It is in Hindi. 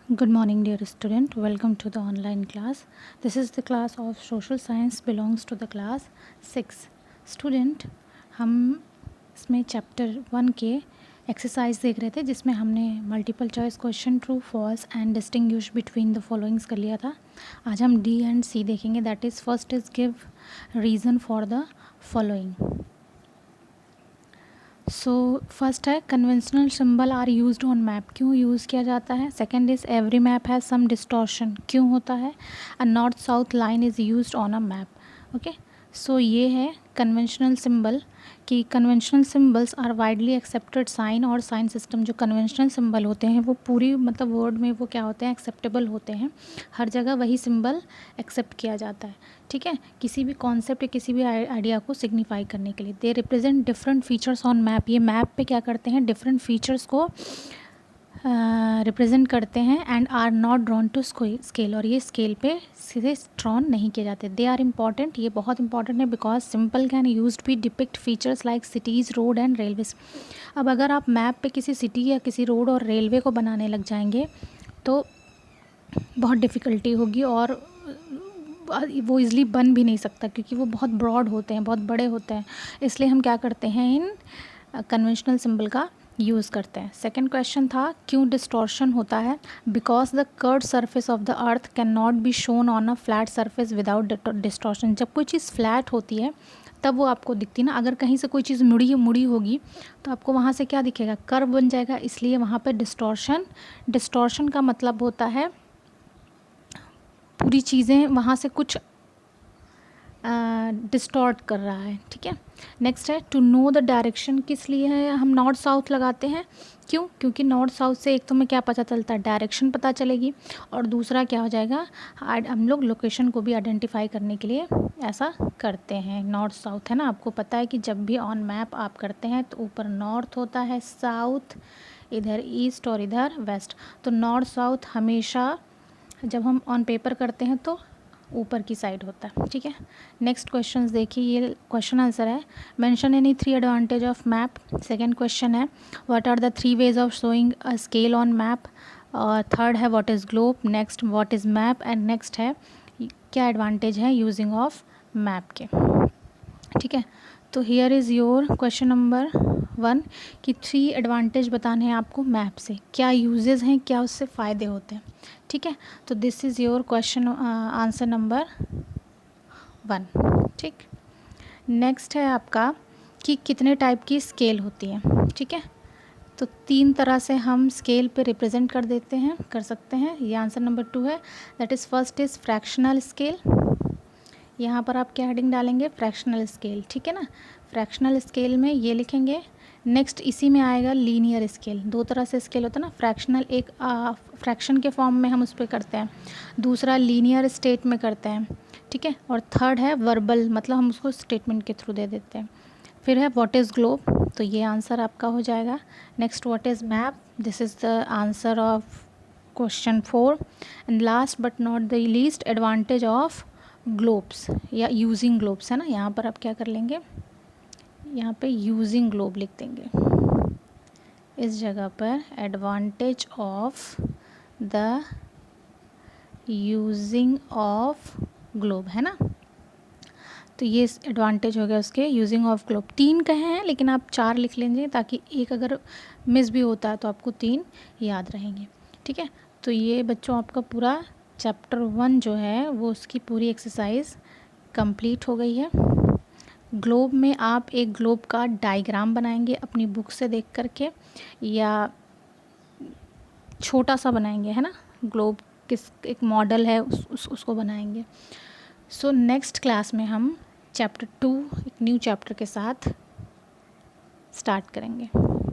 Good morning, dear student. Welcome to the online class. This is the class of social science, belongs to the class 6. Student, हम इसमें चैप्टर 1 के एक्सरसाइज देख रहे थे जिसमें हमने multiple choice question true false and distinguish between the followings कर लिया था. आज हम डी एंड सी देखेंगे. That is first is give reason for the following. So first है conventional symbol are used on map. क्यों यूज़ किया जाता है. Second is every map has some distortion. क्यों होता है. A north south line is used on a map. Okay, so ये है कन्वेंशनल सिंबल कि conventional symbols are widely accepted sign और साइन सिस्टम. जो कन्वेंशनल सिंबल होते हैं वो पूरी मतलब वर्ड में वो क्या होते हैं, एक्सेप्टेबल होते हैं. हर जगह वही सिंबल एक्सेप्ट किया जाता है. ठीक है, किसी भी कॉन्सेप्ट या किसी भी आइडिया को सिग्निफाई करने के लिए. They represent different features on map. ये मैप पे क्या करते हैं, डिफरेंट फीचर्स को रिप्रेजेंट करते हैं. And are not drawn to scale. और ये स्केल पे सीधे ड्रॉन नहीं किए जाते. They are important. ये बहुत इंपॉर्टेंट है because simple can use to be depict features like cities, road and railways. अब अगर आप मैप पे किसी सिटी या किसी रोड और रेलवे को बनाने लग जाएंगे तो बहुत डिफ़िकल्टी होगी और वो ईज़िली बन भी नहीं सकता क्योंकि वो बहुत ब्रॉड होते हैं, बहुत बड़े होते हैं. इसलिए हम क्या करते हैं, इन कन्वेंशनल सिंबल का यूज़ करते हैं. सेकंड क्वेश्चन था क्यों डिस्टॉर्शन होता है. Because the curved surface of the earth can not be shown on a flat surface without distortion. जब कोई चीज़ फ्लैट होती है तब वो आपको दिखती ना. अगर कहीं से कोई चीज़ मुड़ी होगी तो आपको वहाँ से क्या दिखेगा, कर्व बन जाएगा. इसलिए वहाँ पर डिस्टॉर्शन का मतलब होता है पूरी चीज़ें वहाँ से कुछ डिस्टॉर्ट कर रहा है. ठीक है, नेक्स्ट है टू नो द डायरेक्शन. किस लिए है हम नॉर्थ साउथ लगाते हैं. क्यों, क्योंकि नॉर्थ साउथ से एक तो हमें क्या पता चलता है, डायरेक्शन पता चलेगी. और दूसरा क्या हो जाएगा, हम लोग लोकेशन को भी आइडेंटिफाई करने के लिए ऐसा करते हैं. नॉर्थ साउथ है ना, आपको पता है कि जब भी ऑन मैप आप करते हैं तो ऊपर नॉर्थ होता है, साउथ इधर ईस्ट और इधर वेस्ट. तो नॉर्थ साउथ हमेशा जब हम ऑन पेपर करते हैं तो ऊपर की साइड होता है. ठीक है, नेक्स्ट क्वेश्चन देखिए. ये क्वेश्चन आंसर है mention any 3 advantage of map. Second question है what are the 3 ways of showing a scale on map. और थर्ड है what is globe. Next what is map. And next है क्या एडवांटेज है यूजिंग ऑफ मैप के. ठीक है, तो here is your question number 1 कि 3 एडवांटेज बताने हैं आपको मैप से. क्या यूजेस हैं, क्या उससे फ़ायदे होते हैं. ठीक है, तो this is your question answer number 1. ठीक, नेक्स्ट है आपका कि कितने टाइप की स्केल होती है. ठीक है, तो 3 तरह से हम स्केल पे रिप्रेजेंट कर सकते हैं. ये आंसर नंबर 2 है. That is first is fractional scale. यहाँ पर आप क्या हेडिंग डालेंगे, फ्रैक्शनल स्केल. ठीक है ना, फ्रैक्शनल स्केल में ये लिखेंगे. नेक्स्ट इसी में आएगा लीनियर स्केल. 2 तरह से स्केल होता है ना, फ्रैक्शनल एक फ्रैक्शन के फॉर्म में हम उस पर करते हैं, दूसरा लीनियर स्टेट में करते हैं. ठीक है, और थर्ड है वर्बल, मतलब हम उसको स्टेटमेंट के थ्रू दे देते हैं. फिर है व्हाट इज़ ग्लोब, तो ये आंसर आपका हो जाएगा. Next what is map, this is the answer of question 4. And last but not the least advantage of globes या यूजिंग ग्लोब्स है ना. यहाँ पर आप क्या कर लेंगे, यहाँ पे यूजिंग ग्लोब लिख देंगे इस जगह पर. Advantage of the using of globe है ना. तो ये एडवांटेज हो गया उसके यूजिंग ऑफ ग्लोब. 3 कहे हैं लेकिन आप 4 लिख लीजिए ताकि एक अगर मिस भी होता है तो आपको 3 याद रहेंगे. ठीक है, तो ये बच्चों आपका पूरा चैप्टर 1 जो है वो उसकी पूरी एक्सरसाइज कंप्लीट हो गई है. ग्लोब में आप एक ग्लोब का डायग्राम बनाएंगे अपनी बुक से देख करके या छोटा सा बनाएंगे है ना. ग्लोब किस एक मॉडल है उसको बनाएंगे. सो नेक्स्ट क्लास में हम चैप्टर 2 एक न्यू चैप्टर के साथ स्टार्ट करेंगे.